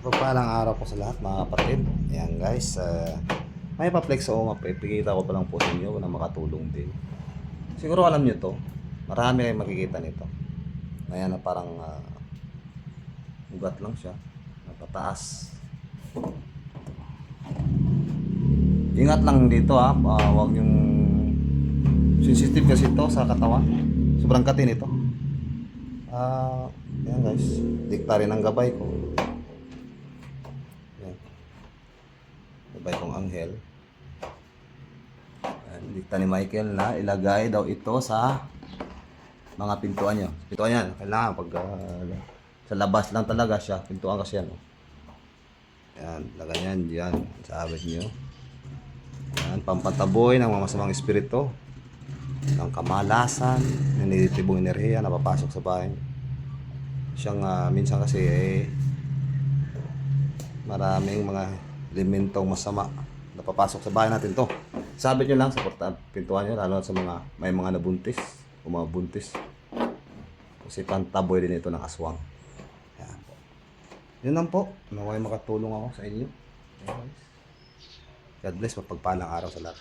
Pagpalang araw po sa lahat mga kapatid. Ayan guys, may pa-flex ako nga po. Ipikita ko pa lang po sa inyo na makatulong din. Siguro alam nyo to. Marami kayong makikita nito. Ayan na parang ugat lang siya. Napataas. Ingat lang dito huwag yung sensitive kasi ito sa katawan. Sobrang katin ito. Ayan guys, dikta rin ang gabay ko. Ayan. Gabay kong anghel. Ayan, dikta ni Michael na ilagay daw ito sa mga pintuan nyo. Pintuan yan, kailangan pag sa labas lang talaga siya. Pintuan kasi yan. Ayan, lagay yan dyan sa abit nyo. Ayan, pampataboy ng mga masamang espiritu, ng kamalasan, ng negatibong enerhiya na papasok sa bahay. Siyang minsan kasi maraming mga elementong masama na papasok sa bahay natin to. Sabit nyo lang sa pintuan nyo, lalo sa mga may mga nabuntis o mga buntis. Kasi pantaboy din ito ng aswang. Ayan po. Yun lang po. Naway makatulong ako sa inyo. God bless. Mapagpalang araw sa lahat.